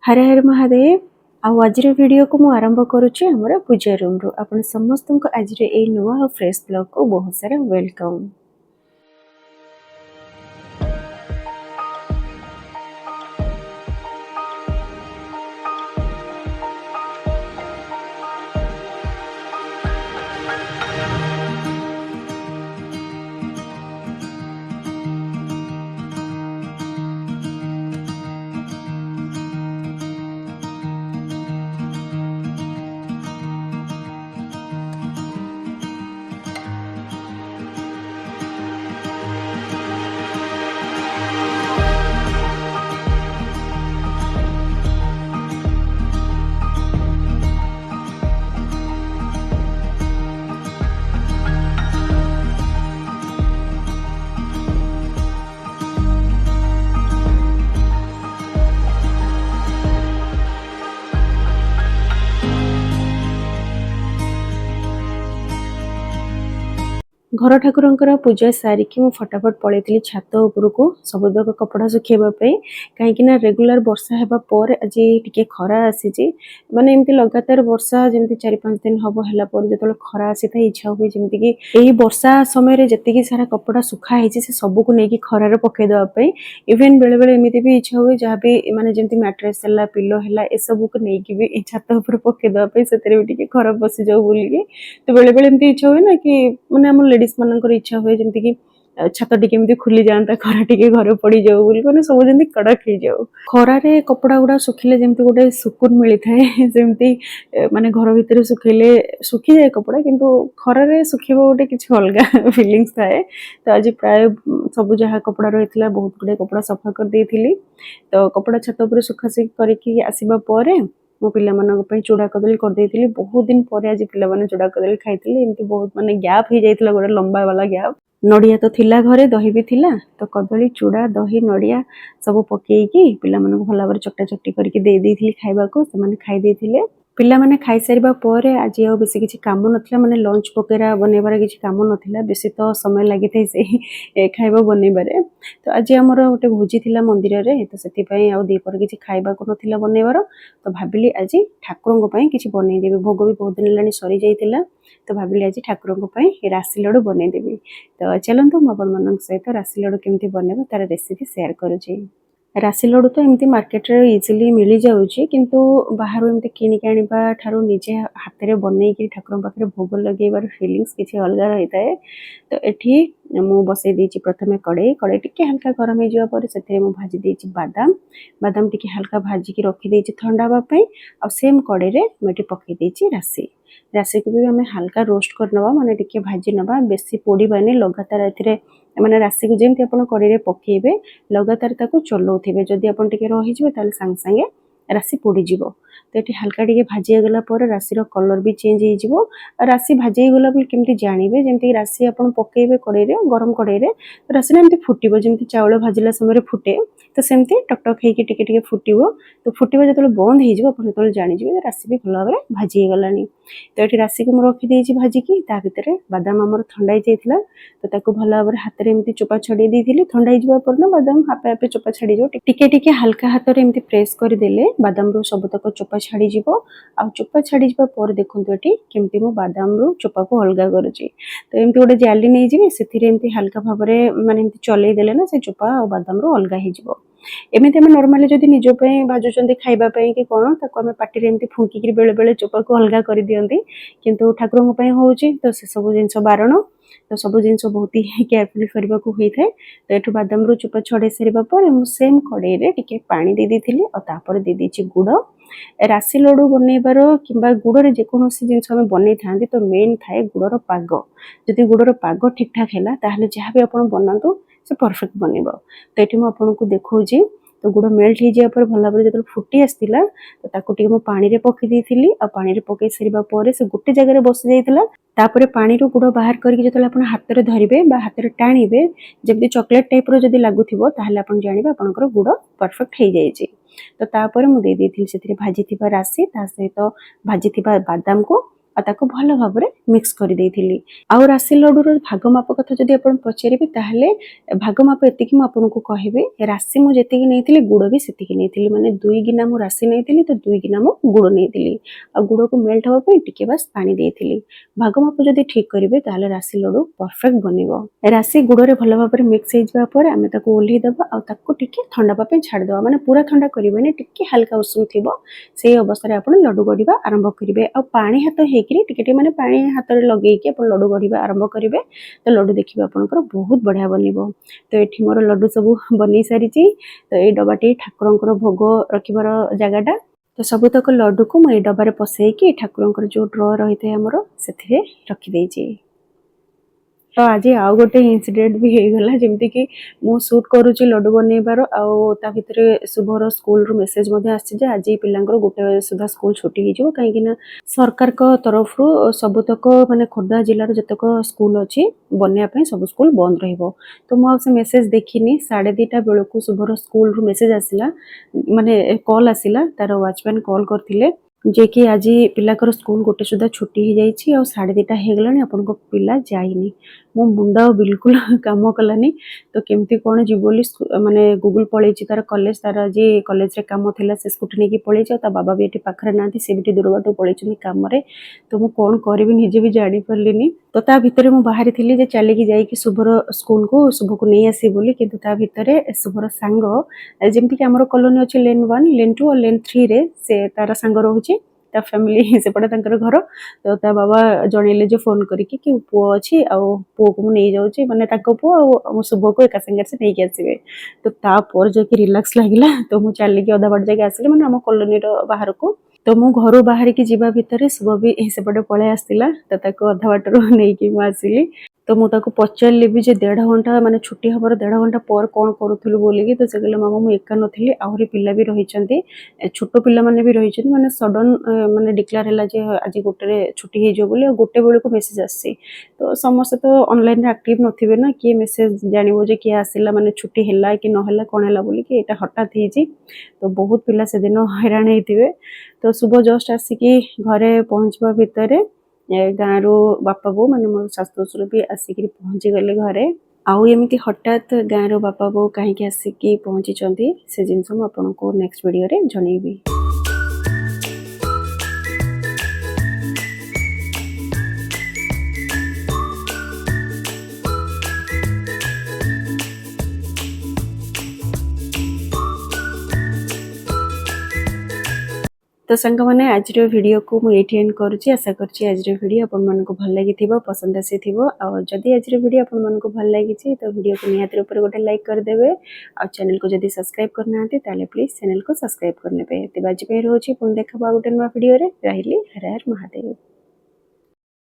हर हर महादेव। आज वीडियो को मु आरंभ करुच्ची हमर पूजा रूम रो। आपण समस्त को आज ए नुआ और फ्रेश ब्लॉग को बहुत सारा वेलकम। घर ठाकुर पूजा सारिकी मु फटाफट पलैली छात उपरको सबुतक कपड़ा सुखेबाई कहीं रेगुलर वर्षा हेबा पर आज टिके खरा आसी माने एमती लगातार वर्षा जमी 4-5 दिन हम है जो खरा आसी था इच्छा हुए जमीक यही वर्षा समय जी सारा कपड़ा सुखाई से सबको लेकिन खरार पकई देवाई इवेन बेले बेले एमती भी इच्छा हुए जहाँ भी माने जमी मैट्रेस है पिलो है ए सब को लेकिन भी छात उपर पकई देवाई से खरा बसी जाऊ बोलिकी तो बेले बेले एमती इच्छा हुए ना कि माने आम लेडीज मानकर इच्छा हुए जमी कि छात टी खुली जाता खरा टी घर पड़ जाऊ बोली मैंने सब जमी कड़क हो जाऊ खरारे कपड़ा गुड़ा सुखिले जमी गोटे सुकुन मिलता है जमी माने घर भितर सुखैले सुखी जाए कपड़ा किंतु खरारे सुखेबा गोटे किसी अलग फिलिंग्स थाए। तो आज प्राय सब जहाँ कपड़ा रही है बहुत गुड़े कपड़ा सफा कर देती तो कपड़ा छात उपर सुखासुखी करके आसवा पर मो पिला चूड़ा कदली कर देती बहुत दिन पर आज पिला चूड़ा कदली खाई एमती बहुत माने गैप हो जाता गोटे लंबा वाला गैप नड़िया तो थिला घरे दही भी थिला तो कदली चूड़ा दही नड़िया सब पकईकी पिला भल भाव चकटा चकटी करके दे देती खाइबा को से खाई देथिले। पिला माने खाई सारिबा परे आज आ बेसी किसी काम नथिला माने लंच वगैरह बनैबार किसी काम नथिला बेसी तो समय लगी थे से खाइबा बनैबारे तो आज आमर गोटे भोजी थिला मंदिर रे तो सेति पई आ दीपर किसी खाइबा को नथिला बनैबार तो भाबिली आज ठाकुरंक पई किसी बनई देबी भोग भी बहुत दिन लानी सरी जाइतिला तो भाबिली आज ठाकुरंक पई राशि लड्डू बनई देबी। तो चलंतु मु आपण मानक सहित राशि लड्डू केमती बनैबा तार रेसिपी शेयर करूची। राशि लड्डू तो एमती मार्केट रे इजिली मिली जाउची किंतु बाहर एमती किनिक आनिबा ठारू निजे हाथ रे बनैकी ठाकुर पाखरे भोग लगेबार फीलिंग्स किसी अलग रही है। तो एठी मु बसई देछि प्रथमे कड़े कड़े टिके हल्का गरम हो जावा पर सेथे मु भाजी देछि बादाम बादाम टिके हल्का भाजी की रखी देछि ठंडा हवा पई आ सेम कड़े रे मेटी पकई देछि राशि राशि को भी हमें हल्का रोस्ट कर नवा माने टिके भाजी नवा बेसी पोड़ीबानी लगातार एथिरे माने राशि को जेमती आपण कड़े रे पकेइबे लगातार ताको चलौथिबे जदि आपण टिके रहि जिवे ताले संग संगे राशि पोड़ी जीवो। तो ये हल्का टिके भाजी गला पर राशि कलर भी चेंज हो जीवो राशि भाजी गला बेले केमती जानिबे जेमती राशि आपण पकेइबे कड़े रे गरम कड़े रे राशि ना एमती फुटिबो जेमती चावल भाजिला समय फुटे तो सेमती टकटक हेकी टिके टिके फुटिबो तो फुटिबो जतले बंद हो जीवो आपण तले जानि जीवे राशि भी भल भाबरे भाजी गलानी। तो ये राशि को मु रखी देछि भाजी की ता भितरे बादाम हमर ठंडा हो जाइतिला तो ताको भल भाबरे हाथ रे एमती चोपा छड़ी देथिली ठंडा हो जीवा पर ना बादाम आपे आपे चोपा छड़ी जो टिके टिके हल्का हाथ रे एमती प्रेस कर देले बादाम रो सब तक चोपा छाड़ी जीवो आ चोपा छाड़ी जीवा पर देखंतु एटी केमती मो बादाम रो चोपा को अलगा करूची। तो एमती गोटे जाली नै जीवे सेथिरे एमती हल्का भाबरे माने एमती चलै देले ना से चोपा आ बादाम रो अलगा हे जीवो। एमती आम नॉर्मली जदि निज पे भाजुचंदी खाइबा पे कि कोन ताको आम पाटी रे एमती फुंकी बेले बेले चोपा को अलगा कर दियंती किंतु ठाकुरंक पई होउची तो से सब जिंस बारण तो सब जिन बहुत ही केयरफुली करने को होता है। तो ये बादाम रू चोपा छड़े सारा पर सेम कड़े रे टिके पानी दे देती और तापर दे देछि गुड़ राशि लड्डू बनैबार कि गुड़ जेकोसी जिन बन था तो मेन थाए गुड़र पाग जदि गुड़र पाग ठीक ठाक है ताहले जहाँ भी आप बनातु से परफेक्ट बनइब। तो ये मुझे देखा तो गुड़ मेल्ट हो जाए भल भाव जो फुटी आसाला तो ताको टिके पानी रे पकई देइथिली आ पानी रे पकई सारा पर से गोटे जगह बसी जाइतिला तापर पानी रू गुड़ बाहर करके जो आप हाथ में धरवे हाथ में टाणिबे जब चॉकलेट टाइप रो जदि लागुथिबो ताहले आपण जानिबे आपनकर गुड़ परफेक्ट हो जाइए। तो तापर मु दे देइथिली सेथिरे भाजी थिबा राशि ता सहित भाजी थिबा बादाम को ଆଉ ତାକୁ ଭଲ ଭାବରେ ମିକ୍ସ କରିଦେଇଥିଲି। ଆଉ ରାଶି ଲଡୁର ଭାଗ ମାପ କଥା ଯଦି ଆପଣ ପଚାରିବେ ତାହେଲେ ଭାଗ ମାପ ଏତିକି ମୁଁ ଆପଣଙ୍କୁ କହିବି, ରାଶି ମୁଁ ଯେତିକି ନେଇଥିଲି ଗୁଡ଼ ବି ସେତିକି ନେଇଥିଲି, ମାନେ 2 ଗିନା ମୁଁ ରାଶି ନେଇଥିଲି ତ 2 ଗିନା ମୁଁ ଗୁଡ଼ ନେଇଥିଲି। ଆଉ ଗୁଡ଼କୁ ମେଲ୍ଟ ହେବା ପାଇଁ ଟିକେ ବାସ୍ ପାଣି ଦେଇଥିଲି। ଭାଗ ମାପ ଯଦି ଠିକ୍ କରିବେ ତାହେଲେ ରାଶି ଲଡୁ ପରଫେକ୍ଟ ବନିବ। ରାଶି ଗୁଡ଼ରେ ଭଲ ଭାବରେ ମିକ୍ସ ହେଇଯିବା ପରେ ଆମେ ତାକୁ ଓହ୍ଲେଇ ଦେବା ଆଉ ତାକୁ ଟିକେ ଥଣ୍ଡା ହେବା ପାଇଁ ଛାଡ଼ିଦେବା, ମାନେ ପୁରା ଥଣ୍ଡା କରିବେନି, ଟିକେ ହାଲକା ଉଷୁମ ଥିବ ସେଇ ଅବସ୍ଥାରେ ଆପଣ ଲଡୁ ଗଢ଼ିବା ଆରମ୍ଭ କରିବେ। ଆଉ ପାଣି ହାତ ହେଇକିରି ଟିକେ ଟିକେ ମାନେ ପାଣି ହାତରେ ଲଗେଇକି ଆପଣ ଲଡୁ ଗଢ଼ିବା ଆରମ୍ଭ କରିବେ, ତ ଲଡୁ ଦେଖିବେ ଆପଣଙ୍କର ବହୁତ ବଢ଼ିଆ ବନିବ। ତ ଏଠି ମୋର ଲଡୁ ସବୁ ବନେଇ ସାରିଛି। ତ ଏଇ ଡବାଟି ଠାକୁରଙ୍କର ଭୋଗ ରଖିବାର ଜାଗାଟା। ତ ସବୁତକ ଲଡୁକୁ ମୁଁ ଏଇ ଡବାରେ ପସେଇକି ଠାକୁରଙ୍କର ଯେଉଁ ଡ୍ର ରହିଥାଏ ଆମର ସେଥିରେ ରଖିଦେଇଛି। ତ ଆଜି ଆଉ ଗୋଟେ ଇନସିଡେଣ୍ଟ ବି ହେଇଗଲା, ଯେମିତିକି ମୁଁ ସୁଟ୍ କରୁଛି ଲଡୁ ବନେଇବାର, ଆଉ ତା ଭିତରେ ଶୁଭର ସ୍କୁଲରୁ ମେସେଜ ମଧ୍ୟ ଆସିଛି ଯେ ଆଜି ପିଲାଙ୍କର 1 ବଜେ ସୁଦ୍ଧା ସ୍କୁଲ ଛୁଟି ହେଇଯିବ, କାହିଁକିନା ସରକାରଙ୍କ ତରଫରୁ ସବୁତକ ମାନେ ଖୋର୍ଦ୍ଧା ଜିଲ୍ଲାର ଯେତେକ ସ୍କୁଲ ଅଛି ବନ୍ୟା ପାଇଁ ସବୁ ସ୍କୁଲ ବନ୍ଦ ରହିବ। ତ ମୁଁ ଆଉ ସେ ମେସେଜ ଦେଖିନି। 2:30 ବେଳକୁ ଶୁଭର ସ୍କୁଲରୁ ମେସେଜ ଆସିଲା, ମାନେ କଲ୍ ଆସିଲା, ତାର ୱାଚମ୍ୟାନ୍ କଲ୍ କରିଥିଲେ ଯେ କି ଆଜି ପିଲାଙ୍କର ସ୍କୁଲ 1 ସୁଦ୍ଧା ଛୁଟି ହେଇଯାଇଛି ଆଉ 2:30 ହେଇଗଲାଣି, ଆପଣଙ୍କ ପିଲା ଯାଇନି। ମୋ ମୁଣ୍ଡ ଆଉ ବିଲକୁଲ କାମ କଲାନି। ତ କେମିତି କ'ଣ ଯିବୁ ବୋଲି ମାନେ ଗୁଗୁଲ ପଳେଇଛି ତାର କଲେଜ, ତାର ଆଜି କଲେଜରେ କାମ ଥିଲା, ସେ ସ୍କୁଟି ନେଇକି ପଳେଇଛି। ଆଉ ତା ବାବା ବି ଏଠି ପାଖରେ ନାହାନ୍ତି, ସେ ବି ଏଠି ଦୂର ବାଟକୁ ପଳେଇଛନ୍ତି କାମରେ। ତ ମୁଁ କ'ଣ କରିବି ନିଜେ ବି ଜାଣିପାରିଲିନି। ତ ତା ଭିତରେ ମୁଁ ବାହାରିଥିଲି ଯେ ଚାଲିକି ଯାଇକି ଶୁଭର ସ୍କୁଲକୁ ଶୁଭକୁ ନେଇ ଆସିବି ବୋଲି, କିନ୍ତୁ ତା ଭିତରେ ଶୁଭର ସାଙ୍ଗ, ଯେମିତିକି ଆମର କଲୋନୀ ଅଛି ଲେନ୍ 1, ଲେନ୍ 2 ଆଉ ଲେନ୍ 3ରେ ସେ ତାର ସାଙ୍ଗ ରହୁଛି, ତା ଫ୍ୟାମିଲି ସେପଟେ ତାଙ୍କର ଘର। ତ ତା ବାବା ଜଣେଇଲେ ଯେ ଫୋନ୍ କରିକି କି ପୁଅ ଅଛି ଆଉ ପୁଅକୁ ମୁଁ ନେଇଯାଉଛି, ମାନେ ତାଙ୍କ ପୁଅ ଆଉ ମୋ ଶୁଭକୁ ଏକା ସାଙ୍ଗରେ ସେ ନେଇକି ଆସିବେ। ତ ତାପରେ ଯାଇକି ରିଲାକ୍ସ ଲାଗିଲା। ତ ମୁଁ ଚାଲିକି ଅଧା ବାଟ ଯାଇକି ଆସିଲି, ମାନେ ଆମ କଲୋନୀର ବାହାରକୁ। ତ ମୁଁ ଘରୁ ବାହାରିକି ଯିବା ଭିତରେ ଶୁଭ ବି ସେପଟେ ପଳେଇ ଆସିଥିଲା। ତ ତାକୁ ଅଧା ବାଟରୁ ନେଇକି ମୁଁ ଆସିଲି। ତ ମୁଁ ତାକୁ ପଚାରିଲି ବି ଯେ 1.5 ଘଣ୍ଟା ମାନେ ଛୁଟି ହେବାର 1.5 ଘଣ୍ଟା ପରେ କ'ଣ କରୁଥିଲୁ ବୋଲିକି। ତ ସେ କହିଲେ ମାମା ମୁଁ ଏକା ନଥିଲି, ଆହୁରି ପିଲା ବି ରହିଛନ୍ତି, ଛୋଟ ପିଲାମାନେ ବି ରହିଛନ୍ତି, ମାନେ ସଡନ୍ ମାନେ ଡିକ୍ଲାର ହେଲା ଯେ ଆଜି 1ରେ ଛୁଟି ହେଇଯିବ ବୋଲି, ଆଉ 1 ବେଳକୁ ମେସେଜ ଆସିଛି। ତ ସମସ୍ତେ ତ ଅନଲାଇନରେ ଆକ୍ଟିଭ ନଥିବେ ନା, କିଏ ମେସେଜ ଜାଣିବ ଯେ କିଏ ଆସିଲା, ମାନେ ଛୁଟି ହେଲା କି ନହେଲା କ'ଣ ହେଲା ବୋଲିକି, ଏଇଟା ହଠାତ୍ ହେଇଛି। ତ ବହୁତ ପିଲା ସେଦିନ ହଇରାଣ ହେଇଥିବେ। ତ ଶୁଭ ଜଷ୍ଟ ଆସିକି ଘରେ ପହଞ୍ଚିବା ଭିତରେ ଗାଁରୁ ବାପା ବୋଉ ମାନେ ମୋ ଶାଶୁ ଶ୍ୱଶୁର ବି ଆସିକିରି ପହଞ୍ଚିଗଲେ ଘରେ। ଆଉ ଏମିତି ହଠାତ୍ ଗାଁର ବାପା ବୋଉ କାହିଁକି ଆସିକି ପହଞ୍ଚିଛନ୍ତି ସେ ଜିନିଷ ମୁଁ ଆପଣଙ୍କୁ ନେକ୍ସଟ ଭିଡ଼ିଓରେ ଜଣେଇବି। तो ସାଙ୍ଗମାନେ ଆଜିର ଭିଡ଼ିଓକୁ ମୁଁ ଏଇଠି ଏଣ୍ଡ କରୁଛି। ଆଶା କରୁଛି ଆଜିର ଭିଡ଼ିଓ ଆପଣମାନଙ୍କୁ ଭଲ ଲାଗିଥିବ, ପସନ୍ଦ ଆସିଥିବ। ଆଉ ଯଦି ଆଜିର ଭିଡ଼ିଓ ଆପଣମାନଙ୍କୁ ଭଲ ଲାଗିଛି ତ ଭିଡ଼ିଓକୁ ନିହାତି ଉପରେ ଗୋଟେ ଲାଇକ୍ କରିଦେବେ। ଆଉ ଚ୍ୟାନେଲକୁ ଯଦି ସବସ୍କ୍ରାଇବ୍ କରିନାହାନ୍ତି ତାହେଲେ ପ୍ଲିଜ୍ ଚ୍ୟାନେଲକୁ ସବସ୍କ୍ରାଇବ୍ କରିନେବେ। ତେବେ ଆଜି ପାଇଁ ରହୁଛି, ପୁଣି ଦେଖା ହବ ଆଉ ଗୋଟେ ନୂଆ ଭିଡ଼ିଓରେ। ରହିଲି, ହର ହର ମହାଦେବ।